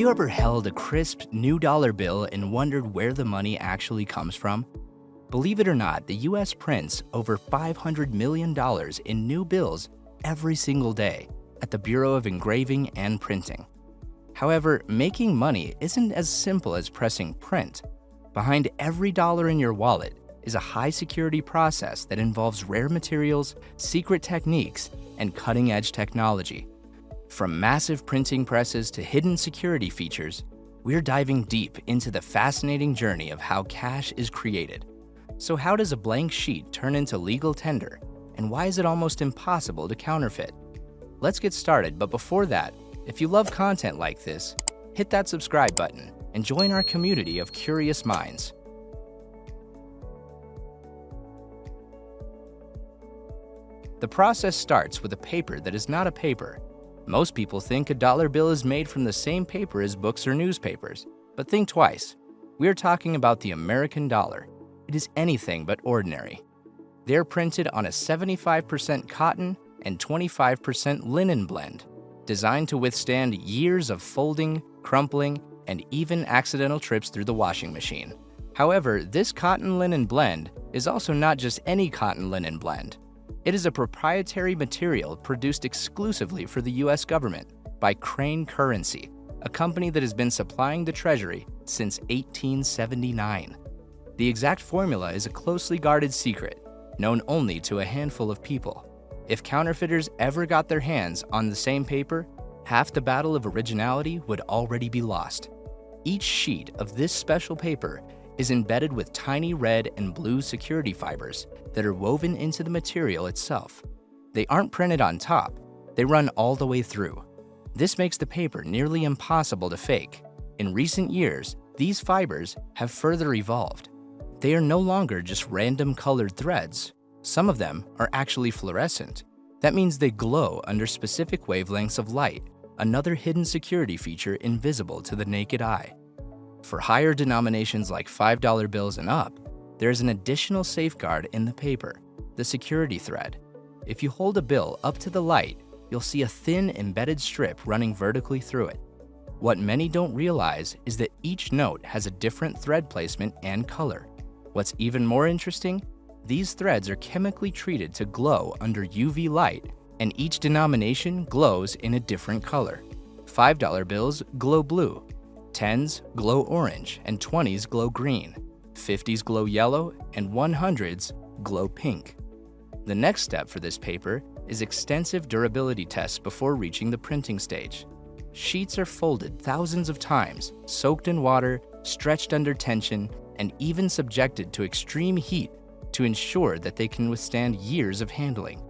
you ever held a crisp new dollar bill and wondered where the money actually comes from? Believe it or not, the US prints over $500 million in new bills every single day at the Bureau of Engraving and Printing. However, making money isn't as simple as pressing print. Behind every dollar in your wallet is a high-security process that involves rare materials, secret techniques, and cutting-edge technology. From massive printing presses to hidden security features, we're diving deep into the fascinating journey of how cash is created. So how does a blank sheet turn into legal tender, and why is it almost impossible to counterfeit? Let's get started, but before that, if you love content like this, hit that subscribe button and join our community of curious minds. The process starts with a paper that is not a paper. Most people think a dollar bill is made from the same paper as books or newspapers, but think twice. We are talking about the American dollar. It is anything but ordinary. They're printed on a 75% cotton and 25% linen blend, designed to withstand years of folding, crumpling, and even accidental trips through the washing machine. However, this cotton linen blend is also not just any cotton linen blend. It is a proprietary material produced exclusively for the US government by Crane Currency, a company that has been supplying the Treasury since 1879. The exact formula is a closely guarded secret, known only to a handful of people. If counterfeiters ever got their hands on the same paper, half the battle of originality would already be lost. Each sheet of this special paper is embedded with tiny red and blue security fibers that are woven into the material itself. They aren't printed on top, they run all the way through. This makes the paper nearly impossible to fake. In recent years, these fibers have further evolved. They are no longer just random colored threads. Some of them are actually fluorescent. That means they glow under specific wavelengths of light, another hidden security feature invisible to the naked eye. For higher denominations like $5 bills and up, there is an additional safeguard in the paper, the security thread. If you hold a bill up to the light, you'll see a thin embedded strip running vertically through it. What many don't realize is that each note has a different thread placement and color. What's even more interesting, these threads are chemically treated to glow under UV light, and each denomination glows in a different color. $5 bills glow blue, 10s glow orange, and 20s glow green. 50s glow yellow, and 100s glow pink. The next step for this paper is extensive durability tests before reaching the printing stage. Sheets are folded thousands of times, soaked in water, stretched under tension, and even subjected to extreme heat to ensure that they can withstand years of handling.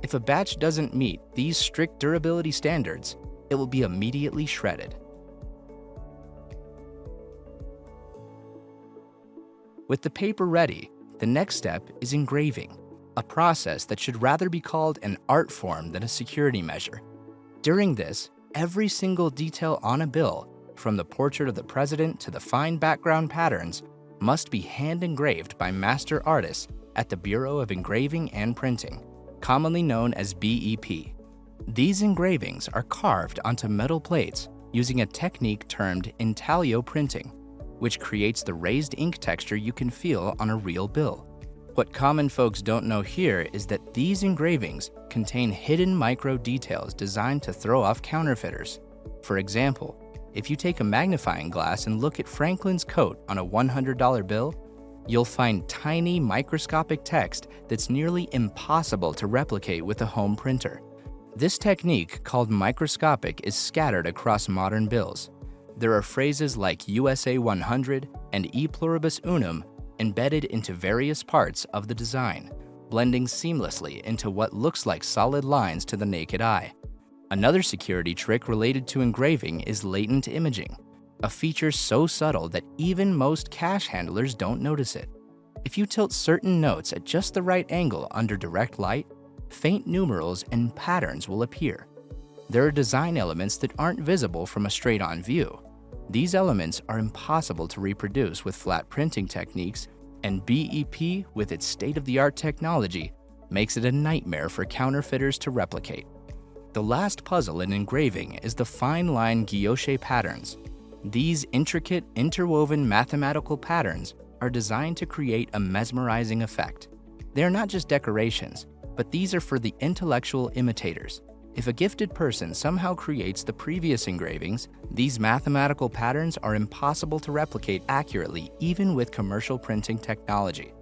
If a batch doesn't meet these strict durability standards, it will be immediately shredded. With the paper ready, the next step is engraving, a process that should rather be called an art form than a security measure. During this, every single detail on a bill, from the portrait of the president to the fine background patterns, must be hand engraved by master artists at the Bureau of Engraving and Printing, commonly known as BEP. These engravings are carved onto metal plates using a technique termed intaglio printing, which creates the raised ink texture you can feel on a real bill. What common folks don't know here is that these engravings contain hidden micro details designed to throw off counterfeiters. For example, if you take a magnifying glass and look at Franklin's coat on a $100 bill, you'll find tiny microscopic text that's nearly impossible to replicate with a home printer. This technique, called microscopic, is scattered across modern bills. There are phrases like USA 100 and E pluribus unum embedded into various parts of the design, blending seamlessly into what looks like solid lines to the naked eye. Another security trick related to engraving is latent imaging, a feature so subtle that even most cash handlers don't notice it. If you tilt certain notes at just the right angle under direct light, faint numerals and patterns will appear. There are design elements that aren't visible from a straight-on view. These elements are impossible to reproduce with flat printing techniques, and BEP, with its state-of-the-art technology, makes it a nightmare for counterfeiters to replicate. The last puzzle in engraving is the fine line guilloche patterns. These intricate, interwoven mathematical patterns are designed to create a mesmerizing effect. They are not just decorations, but these are for the intellectual imitators. If a gifted person somehow creates the previous engravings, these mathematical patterns are impossible to replicate accurately even with commercial printing technology.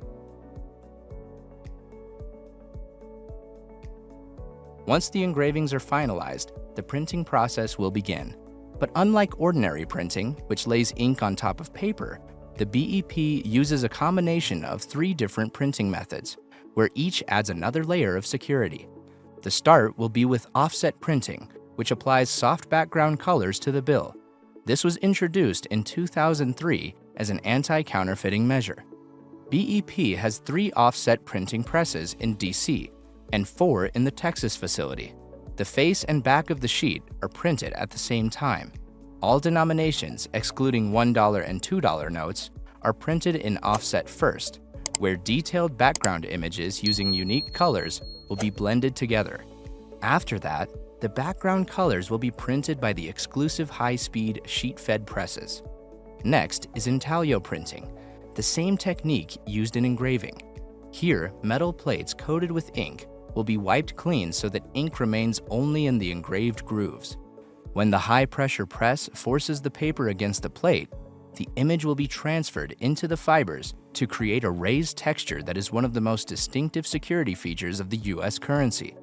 Once the engravings are finalized, the printing process will begin. But unlike ordinary printing, which lays ink on top of paper, the BEP uses a combination of 3 different printing methods, where each adds another layer of security. The start will be with offset printing, which applies soft background colors to the bill. This was introduced in 2003 as an anti-counterfeiting measure. BEP has 3 offset printing presses in DC and 4 in the Texas facility. The face and back of the sheet are printed at the same time. All denominations, excluding $1 and $2 notes, are printed in offset first, where detailed background images using unique colors will be blended together. After that, the background colors will be printed by the exclusive high-speed sheet-fed presses. Next is intaglio printing, the same technique used in engraving. Here, metal plates coated with ink will be wiped clean so that ink remains only in the engraved grooves. When the high-pressure press forces the paper against the plate, the image will be transferred into the fibers to create a raised texture that is one of the most distinctive security features of the US currency.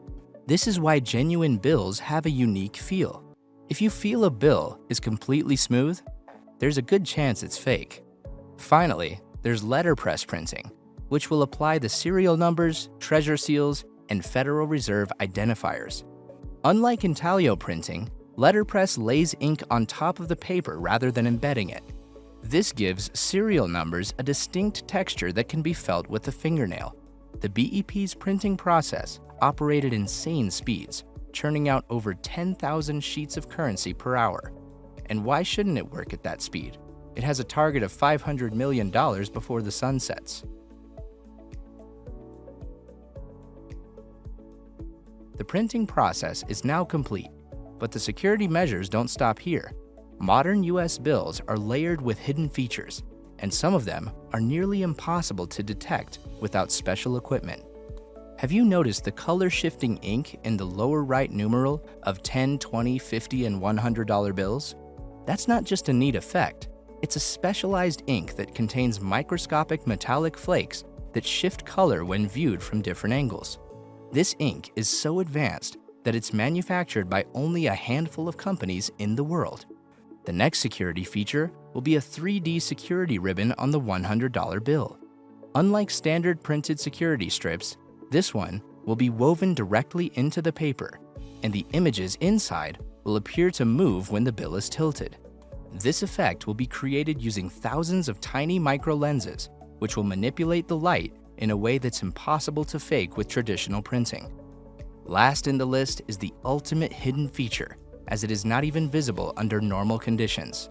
This is why genuine bills have a unique feel. If you feel a bill is completely smooth, there's a good chance it's fake. Finally, there's letterpress printing, which will apply the serial numbers, treasury seals, and Federal Reserve identifiers. Unlike intaglio printing, letterpress lays ink on top of the paper rather than embedding it. This gives serial numbers a distinct texture that can be felt with the fingernail. The BEP's printing process operated insane speeds, churning out over 10,000 sheets of currency per hour. And why shouldn't it work at that speed? It has a target of $500 million before the sun sets. The printing process is now complete, but the security measures don't stop here. Modern US bills are layered with hidden features, and some of them are nearly impossible to detect without special equipment. Have you noticed the color-shifting ink in the lower right numeral of $10, $20, $50, and $100 bills? That's not just a neat effect. It's a specialized ink that contains microscopic metallic flakes that shift color when viewed from different angles. This ink is so advanced that it's manufactured by only a handful of companies in the world. The next security feature will be a 3D security ribbon on the $100 bill. Unlike standard printed security strips, this one will be woven directly into the paper, and the images inside will appear to move when the bill is tilted. This effect will be created using thousands of tiny micro lenses, which will manipulate the light in a way that's impossible to fake with traditional printing. Last in the list is the ultimate hidden feature, as it is not even visible under normal conditions.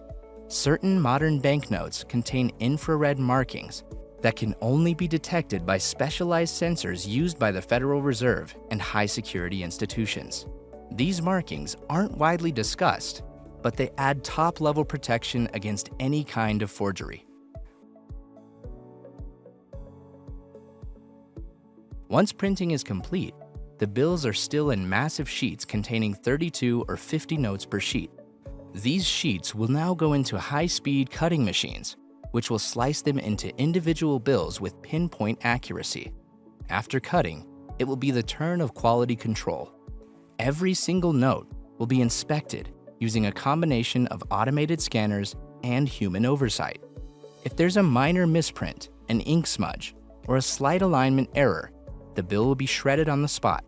Certain modern banknotes contain infrared markings that can only be detected by specialized sensors used by the Federal Reserve and high-security institutions. These markings aren't widely discussed, but they add top-level protection against any kind of forgery. Once printing is complete, the bills are still in massive sheets containing 32 or 50 notes per sheet. These sheets will now go into high-speed cutting machines, which will slice them into individual bills with pinpoint accuracy. After cutting, it will be the turn of quality control. Every single note will be inspected using a combination of automated scanners and human oversight. If there's a minor misprint, an ink smudge, or a slight alignment error, the bill will be shredded on the spot.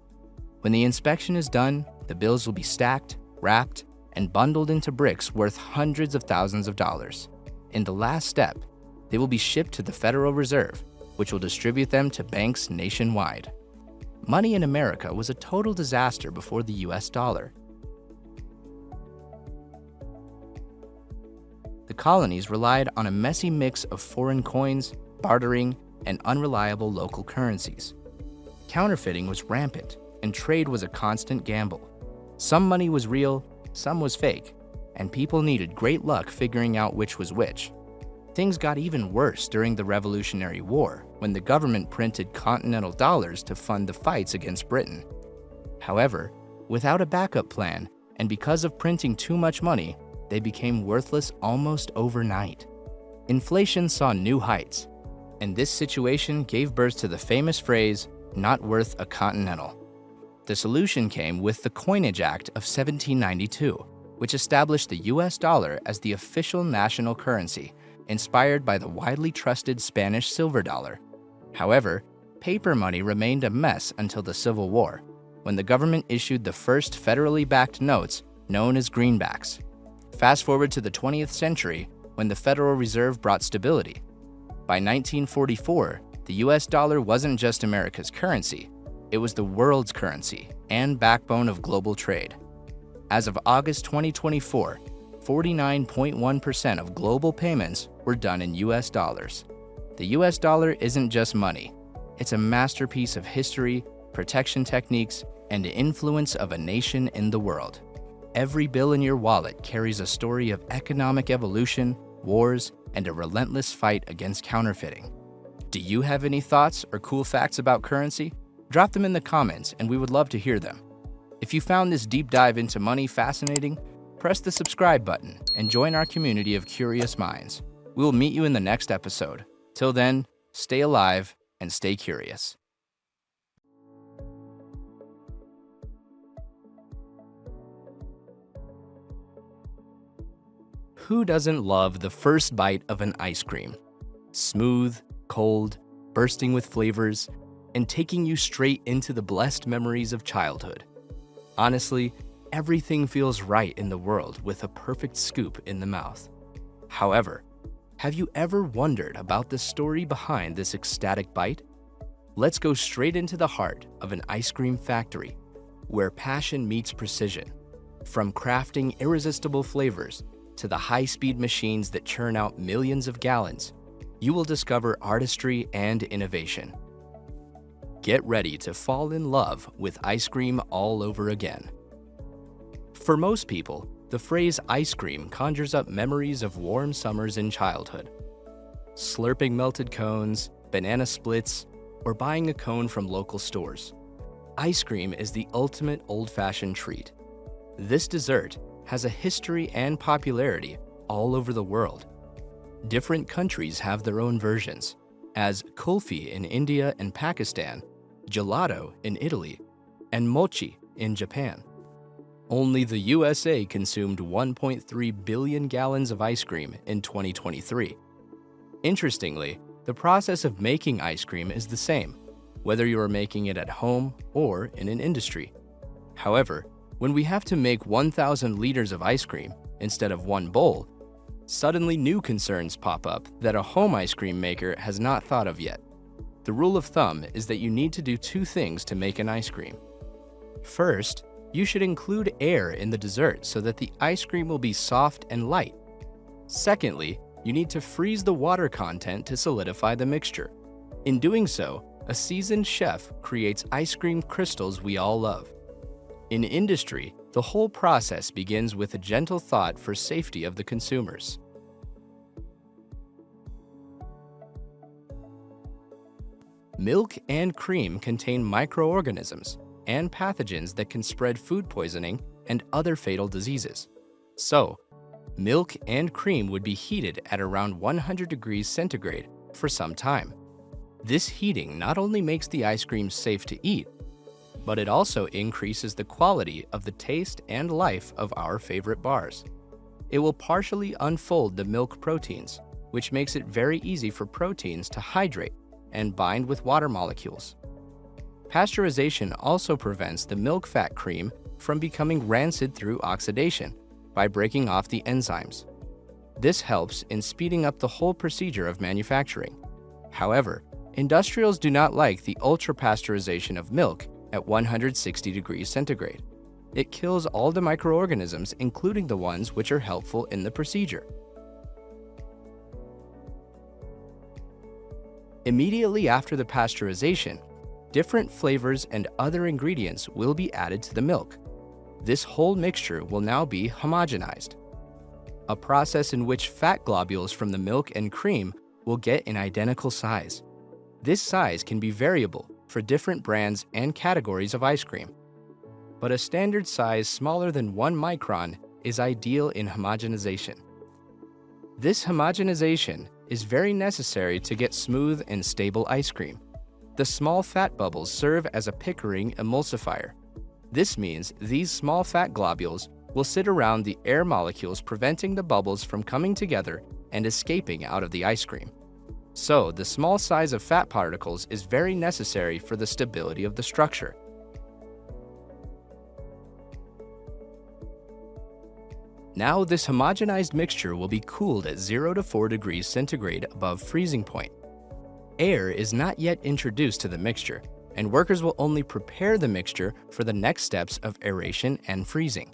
When the inspection is done, the bills will be stacked, wrapped, and bundled into bricks worth hundreds of thousands of dollars. In the last step, they will be shipped to the Federal Reserve, which will distribute them to banks nationwide. Money in America was a total disaster before the US dollar. The colonies relied on a messy mix of foreign coins, bartering, and unreliable local currencies. Counterfeiting was rampant, and trade was a constant gamble. Some money was real, some was fake, and people needed great luck figuring out which was which. Things got even worse during the Revolutionary War, when the government printed continental dollars to fund the fights against Britain. However, without a backup plan, and because of printing too much money, they became worthless almost overnight. Inflation saw new heights, and this situation gave birth to the famous phrase, "not worth a continental." The solution came with the Coinage Act of 1792, which established the US dollar as the official national currency, inspired by the widely trusted Spanish silver dollar. However, paper money remained a mess until the Civil War, when the government issued the first federally backed notes known as greenbacks. Fast forward to the 20th century, when the Federal Reserve brought stability. By 1944, the US dollar wasn't just America's currency, it was the world's currency and backbone of global trade. As of August 2024, 49.1% of global payments were done in US dollars. The US dollar isn't just money, it's a masterpiece of history, protection techniques, and the influence of a nation in the world. Every bill in your wallet carries a story of economic evolution, wars, and a relentless fight against counterfeiting. Do you have any thoughts or cool facts about currency? Drop them in the comments and we would love to hear them. If you found this deep dive into money fascinating, press the subscribe button and join our community of curious minds. We will meet you in the next episode. Till then, stay alive and stay curious. Who doesn't love the first bite of an ice cream? Smooth, cold, bursting with flavors, and taking you straight into the blessed memories of childhood. Honestly, everything feels right in the world with a perfect scoop in the mouth. However, have you ever wondered about the story behind this ecstatic bite? Let's go straight into the heart of an ice cream factory, where passion meets precision. From crafting irresistible flavors to the high-speed machines that churn out millions of gallons, you will discover artistry and innovation. Get ready to fall in love with ice cream all over again. For most people, the phrase ice cream conjures up memories of warm summers in childhood. Slurping melted cones, banana splits, or buying a cone from local stores. Ice cream is the ultimate old-fashioned treat. This dessert has a history and popularity all over the world. Different countries have their own versions, as kulfi in India and Pakistan, gelato in Italy, and mochi in Japan. Only the USA consumed 1.3 billion gallons of ice cream in 2023. Interestingly, the process of making ice cream is the same, whether you are making it at home or in an industry. However, when we have to make 1,000 liters of ice cream instead of one bowl, suddenly new concerns pop up that a home ice cream maker has not thought of yet. The rule of thumb is that you need to do two things to make an ice cream. First, you should include air in the dessert so that the ice cream will be soft and light. Secondly, you need to freeze the water content to solidify the mixture. In doing so, a seasoned chef creates ice cream crystals we all love. In industry, the whole process begins with a gentle thought for safety of the consumers. Milk and cream contain microorganisms and pathogens that can spread food poisoning and other fatal diseases. So, milk and cream would be heated at around 100 degrees centigrade for some time. This heating not only makes the ice cream safe to eat, but it also increases the quality of the taste and life of our favorite bars. It will partially unfold the milk proteins, which makes it very easy for proteins to hydrate and bind with water molecules. Pasteurization also prevents the milk fat cream from becoming rancid through oxidation by breaking off the enzymes. This helps in speeding up the whole procedure of manufacturing. However, industrials do not like the ultra-pasteurization of milk at 160 degrees centigrade. It kills all the microorganisms, including the ones which are helpful in the procedure. Immediately after the pasteurization, different flavors and other ingredients will be added to the milk. This whole mixture will now be homogenized. a process in which fat globules from the milk and cream will get an identical size. This size can be variable for different brands and categories of ice cream, but a standard size smaller than 1 micron is ideal in homogenization. This homogenization is very necessary to get smooth and stable ice cream. The small fat bubbles serve as a Pickering emulsifier. This means these small fat globules will sit around the air molecules, preventing the bubbles from coming together and escaping out of the ice cream. So, the small size of fat particles is very necessary for the stability of the structure. Now, this homogenized mixture will be cooled at 0 to 4 degrees centigrade above freezing point. Air is not yet introduced to the mixture, and workers will only prepare the mixture for the next steps of aeration and freezing.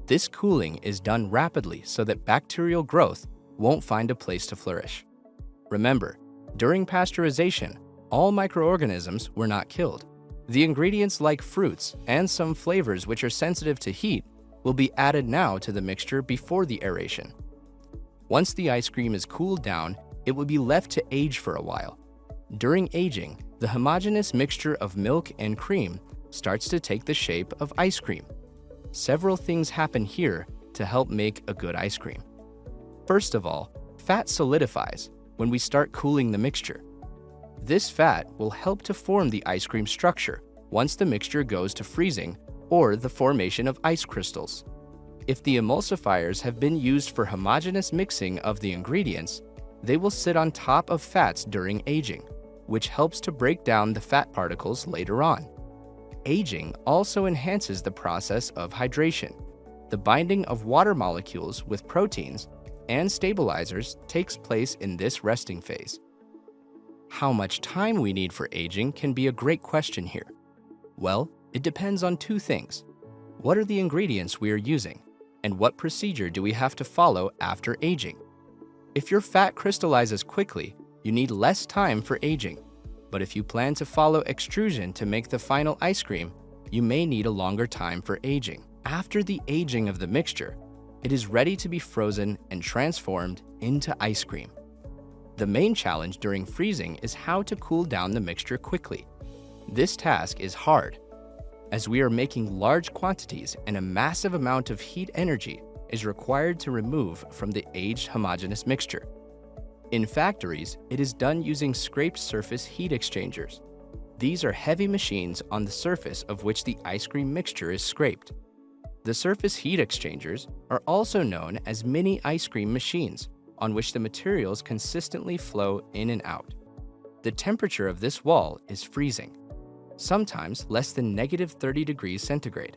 This cooling is done rapidly so that bacterial growth won't find a place to flourish. Remember, during pasteurization, all microorganisms were not killed. The ingredients like fruits and some flavors which are sensitive to heat will be added now to the mixture before the aeration. Once the ice cream is cooled down, it will be left to age for a while. During aging, the homogeneous mixture of milk and cream starts to take the shape of ice cream. Several things happen here to help make a good ice cream. First of all, fat solidifies when we start cooling the mixture. This fat will help to form the ice cream structure once the mixture goes to freezing or the formation of ice crystals. If the emulsifiers have been used for homogeneous mixing of the ingredients, they will sit on top of fats during aging, which helps to break down the fat particles later on. Aging also enhances the process of hydration. The binding of water molecules with proteins and stabilizers takes place in this resting phase. How much time we need for aging can be a great question here. Well, it depends on two things. What are the ingredients we are using? And what procedure do we have to follow after aging? If your fat crystallizes quickly, you need less time for aging. But if you plan to follow extrusion to make the final ice cream, you may need a longer time for aging. After the aging of the mixture, it is ready to be frozen and transformed into ice cream. The main challenge during freezing is how to cool down the mixture quickly. This task is hard, as we are making large quantities and a massive amount of heat energy is required to remove from the aged homogeneous mixture. In factories, it is done using scraped surface heat exchangers. These are heavy machines on the surface of which the ice cream mixture is scraped. The surface heat exchangers are also known as mini ice cream machines, on which the materials consistently flow in and out. The temperature of this wall is freezing, sometimes less than -30 degrees centigrade.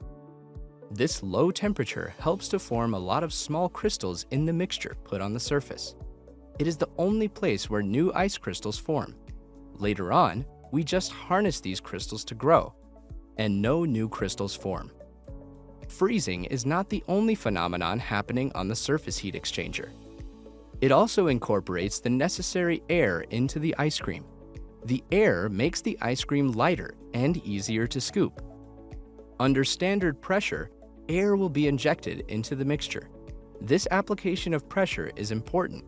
This low temperature helps to form a lot of small crystals in the mixture put on the surface. It is the only place where new ice crystals form. Later on, we just harness these crystals to grow, and no new crystals form. Freezing is not the only phenomenon happening on the surface heat exchanger. It also incorporates the necessary air into the ice cream. The air makes the ice cream lighter and easier to scoop. Under standard pressure, air will be injected into the mixture. This application of pressure is important,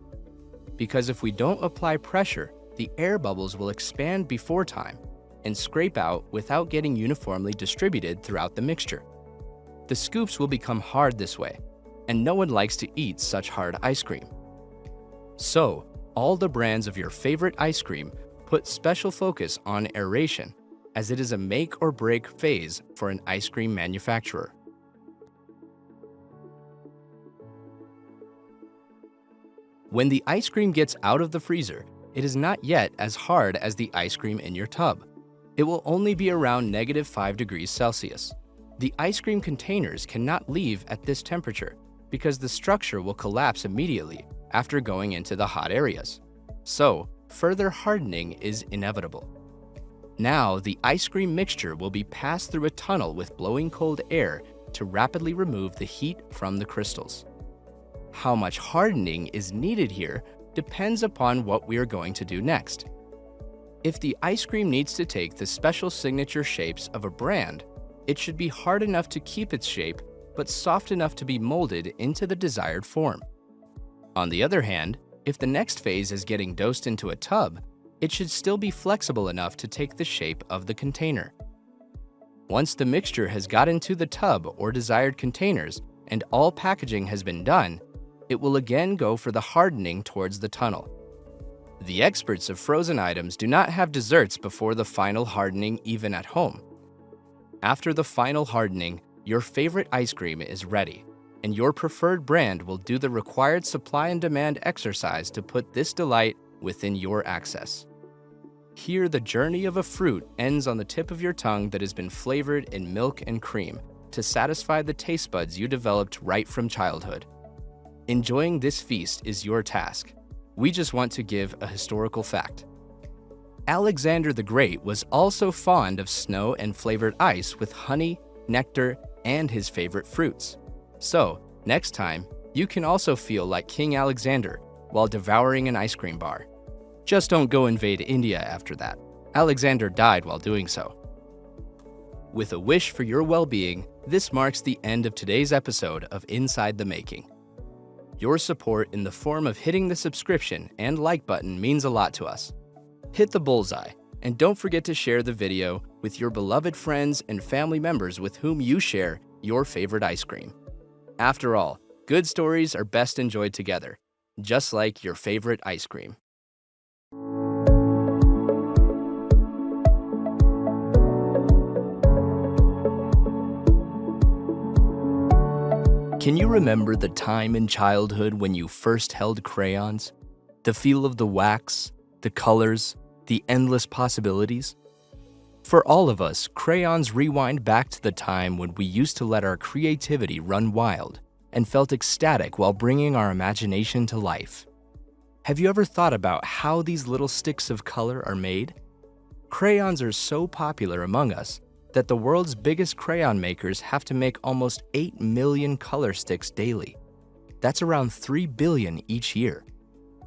because if we don't apply pressure, the air bubbles will expand before time and scrape out without getting uniformly distributed throughout the mixture. The scoops will become hard this way, and no one likes to eat such hard ice cream. So, all the brands of your favorite ice cream put special focus on aeration, as it is a make or break phase for an ice cream manufacturer. When the ice cream gets out of the freezer, it is not yet as hard as the ice cream in your tub. It will only be around -5 degrees Celsius. The ice cream containers cannot leave at this temperature because the structure will collapse immediately after going into the hot areas. So, further hardening is inevitable. Now, the ice cream mixture will be passed through a tunnel with blowing cold air to rapidly remove the heat from the crystals. How much hardening is needed here depends upon what we are going to do next. If the ice cream needs to take the special signature shapes of a brand, it should be hard enough to keep its shape, but soft enough to be molded into the desired form. On the other hand, if the next phase is getting dosed into a tub, it should still be flexible enough to take the shape of the container. Once the mixture has got into the tub or desired containers and all packaging has been done, it will again go for the hardening towards the tunnel. The experts of frozen items do not have desserts before the final hardening even at home. After the final hardening, your favorite ice cream is ready, and your preferred brand will do the required supply and demand exercise to put this delight within your access. Here, the journey of a fruit ends on the tip of your tongue that has been flavored in milk and cream to satisfy the taste buds you developed right from childhood. Enjoying this feast is your task. We just want to give a historical fact. Alexander the Great was also fond of snow and flavored ice with honey, nectar, and his favorite fruits. So, next time, you can also feel like King Alexander while devouring an ice cream bar. Just don't go invade India after that. Alexander died while doing so. With a wish for your well-being, this marks the end of today's episode of Inside the Making. Your support in the form of hitting the subscription and like button means a lot to us. Hit the bullseye, and don't forget to share the video with your beloved friends and family members with whom you share your favorite ice cream. After all, good stories are best enjoyed together, just like your favorite ice cream. Can you remember the time in childhood when you first held crayons? The feel of the wax, the colors, the endless possibilities? For all of us, crayons rewind back to the time when we used to let our creativity run wild and felt ecstatic while bringing our imagination to life. Have you ever thought about how these little sticks of color are made? Crayons are so popular among us that the world's biggest crayon makers have to make almost 8 million color sticks daily. That's around 3 billion each year.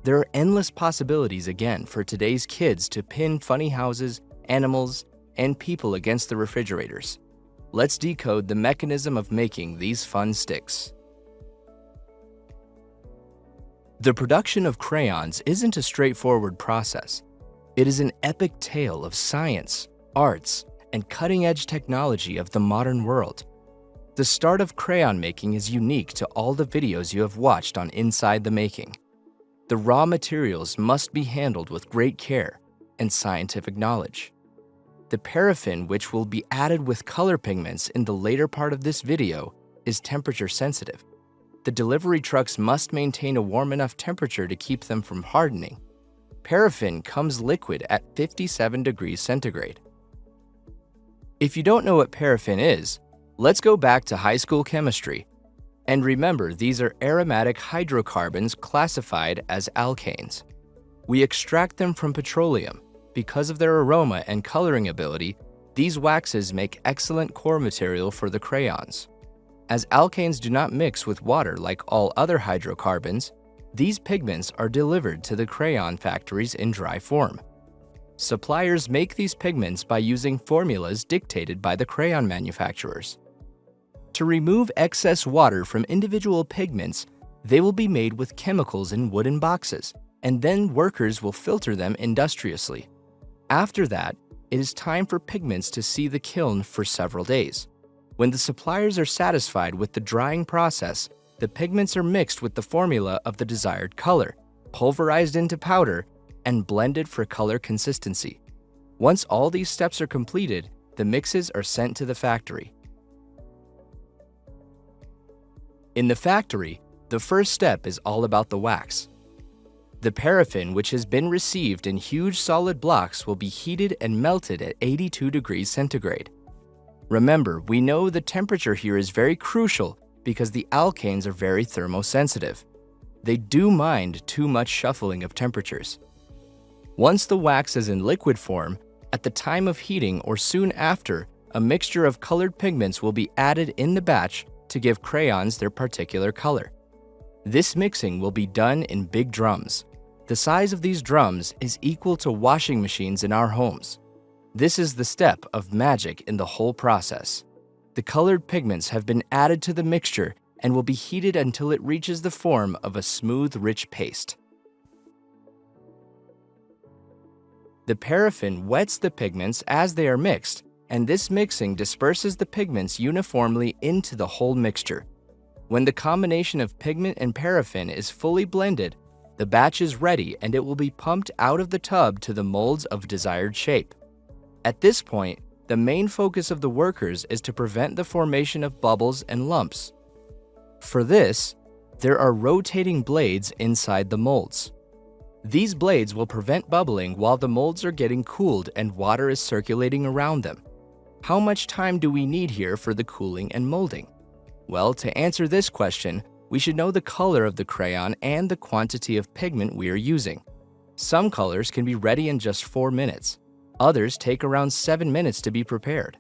There are endless possibilities again for today's kids to pin funny houses, animals, and people against the refrigerators. Let's decode the mechanism of making these fun sticks. The production of crayons isn't a straightforward process. It is an epic tale of science, arts, and cutting-edge technology of the modern world. The start of crayon making is unique to all the videos you have watched on Inside the Making. The raw materials must be handled with great care and scientific knowledge. The paraffin, which will be added with color pigments in the later part of this video, is temperature sensitive. The delivery trucks must maintain a warm enough temperature to keep them from hardening. Paraffin comes liquid at 57 degrees centigrade. If you don't know what paraffin is, let's go back to high school chemistry. And remember, these are aromatic hydrocarbons classified as alkanes. We extract them from petroleum. Because of their aroma and coloring ability, these waxes make excellent core material for the crayons. As alkanes do not mix with water like all other hydrocarbons, these pigments are delivered to the crayon factories in dry form. Suppliers make these pigments by using formulas dictated by the crayon manufacturers. To remove excess water from individual pigments, they will be made with chemicals in wooden boxes, and then workers will filter them industriously. After that, it is time for pigments to see the kiln for several days. When the suppliers are satisfied with the drying process, the pigments are mixed with the formula of the desired color, pulverized into powder, and blended for color consistency. Once all these steps are completed, the mixes are sent to the factory. In the factory, the first step is all about the wax. The paraffin, which has been received in huge solid blocks, will be heated and melted at 82 degrees centigrade. Remember, we know the temperature here is very crucial because the alkanes are very thermosensitive. They do mind too much shuffling of temperatures. Once the wax is in liquid form, at the time of heating or soon after, a mixture of colored pigments will be added in the batch to give crayons their particular color. This mixing will be done in big drums. The size of these drums is equal to washing machines in our homes. This is the step of magic in the whole process. The colored pigments have been added to the mixture and will be heated until it reaches the form of a smooth, rich paste. The paraffin wets the pigments as they are mixed, and this mixing disperses the pigments uniformly into the whole mixture. When the combination of pigment and paraffin is fully blended, the batch is ready and it will be pumped out of the tub to the molds of desired shape. At this point, the main focus of the workers is to prevent the formation of bubbles and lumps. For this, there are rotating blades inside the molds. These blades will prevent bubbling while the molds are getting cooled and water is circulating around them. How much time do we need here for the cooling and molding? Well, to answer this question, we should know the color of the crayon and the quantity of pigment we are using. Some colors can be ready in just 4 minutes. Others take around 7 minutes to be prepared.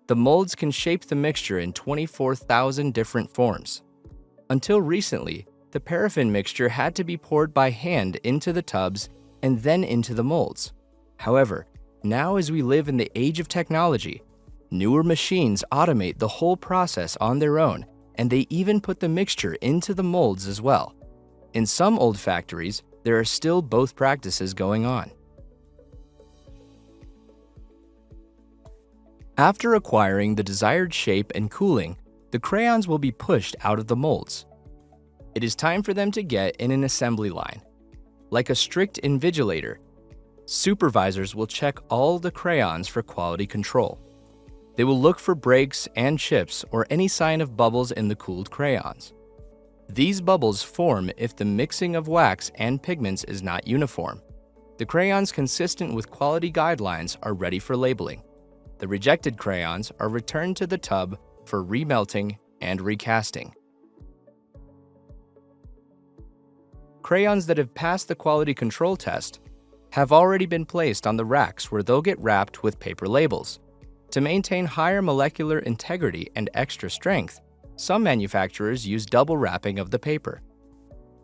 The molds can shape the mixture in 24,000 different forms. Until recently, the paraffin mixture had to be poured by hand into the tubs and then into the molds. However, now as we live in the age of technology, newer machines automate the whole process on their own, and they even put the mixture into the molds as well. In some old factories, there are still both practices going on. After acquiring the desired shape and cooling, the crayons will be pushed out of the molds. It is time for them to get in an assembly line. Like a strict invigilator, supervisors will check all the crayons for quality control. They will look for breaks and chips or any sign of bubbles in the cooled crayons. These bubbles form if the mixing of wax and pigments is not uniform. The crayons consistent with quality guidelines are ready for labeling. The rejected crayons are returned to the tub for remelting and recasting. Crayons that have passed the quality control test have already been placed on the racks where they'll get wrapped with paper labels. To maintain higher molecular integrity and extra strength, some manufacturers use double wrapping of the paper.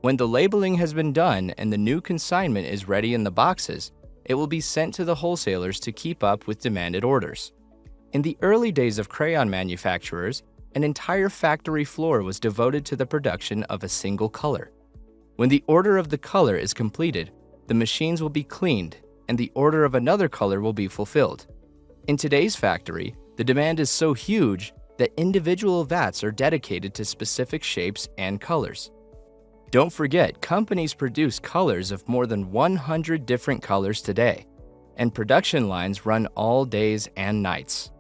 When the labeling has been done and the new consignment is ready in the boxes, it will be sent to the wholesalers to keep up with demanded orders. In the early days of crayon manufacturers, an entire factory floor was devoted to the production of a single color. When the order of the color is completed, the machines will be cleaned and the order of another color will be fulfilled. In today's factory, the demand is so huge that individual vats are dedicated to specific shapes and colors. Don't forget, companies produce colors of more than 100 different colors today, and production lines run all days and nights.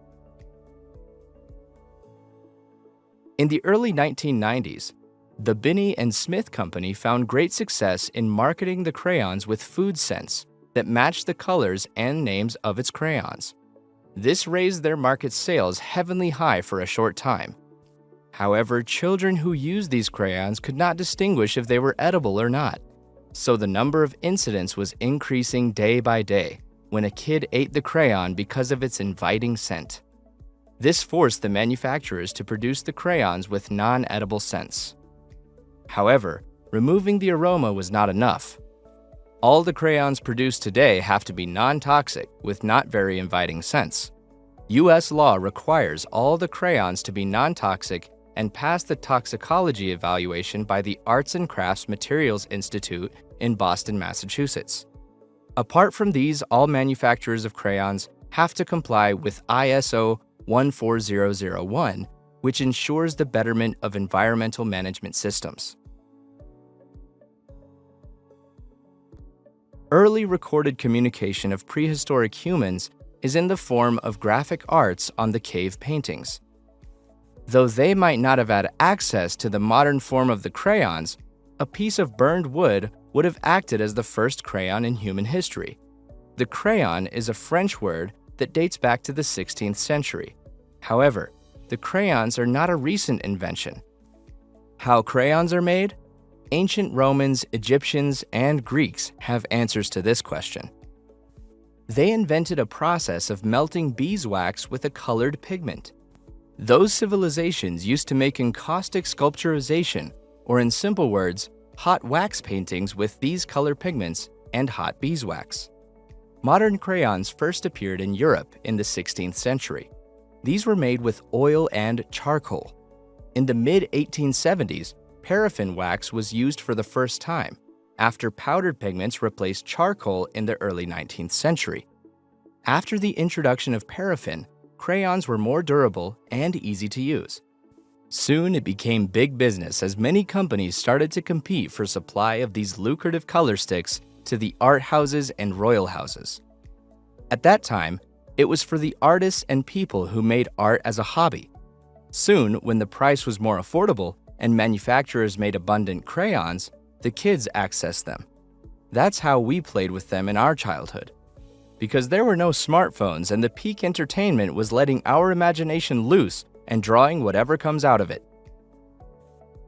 In the early 1990s, the Binney and Smith Company found great success in marketing the crayons with food scents that matched the colors and names of its crayons. This raised their market sales heavenly high for a short time. However, children who used these crayons could not distinguish if they were edible or not, so the number of incidents was increasing day by day when a kid ate the crayon because of its inviting scent. This forced the manufacturers to produce the crayons with non-edible scents. However, removing the aroma was not enough. All the crayons produced today have to be non-toxic with not very inviting scents. U.S. law requires all the crayons to be non-toxic and pass the toxicology evaluation by the Arts and Crafts Materials Institute in Boston, Massachusetts. Apart from these, all manufacturers of crayons have to comply with ISO 14001, which ensures the betterment of environmental management systems. Early recorded communication of prehistoric humans is in the form of graphic arts on the cave paintings. Though they might not have had access to the modern form of the crayons, a piece of burned wood would have acted as the first crayon in human history. The crayon is a French word that dates back to the 16th century. However, the crayons are not a recent invention. How crayons are made? Ancient Romans, Egyptians, and Greeks have answers to this question. They invented a process of melting beeswax with a colored pigment. Those civilizations used to make encaustic sculpturization, or in simple words, hot wax paintings with these color pigments and hot beeswax. Modern crayons first appeared in Europe in the 16th century. These were made with oil and charcoal. In the mid-1870s, paraffin wax was used for the first time, after powdered pigments replaced charcoal in the early 19th century. After the introduction of paraffin, crayons were more durable and easy to use. Soon it became big business as many companies started to compete for supply of these lucrative color sticks to the art houses and royal houses. At that time, it was for the artists and people who made art as a hobby. Soon, when the price was more affordable and manufacturers made abundant crayons, the kids accessed them. That's how we played with them in our childhood. Because there were no smartphones and the peak entertainment was letting our imagination loose and drawing whatever comes out of it.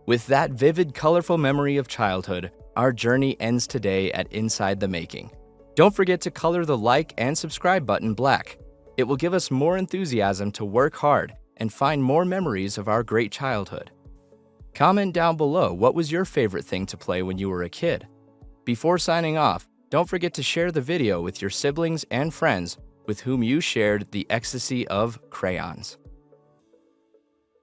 With that vivid, colorful memory of childhood, our journey ends today at Inside the Making. Don't forget to color the like and subscribe button black. It will give us more enthusiasm to work hard and find more memories of our great childhood. Comment down below what was your favorite thing to play when you were a kid. Before signing off, don't forget to share the video with your siblings and friends with whom you shared the ecstasy of crayons.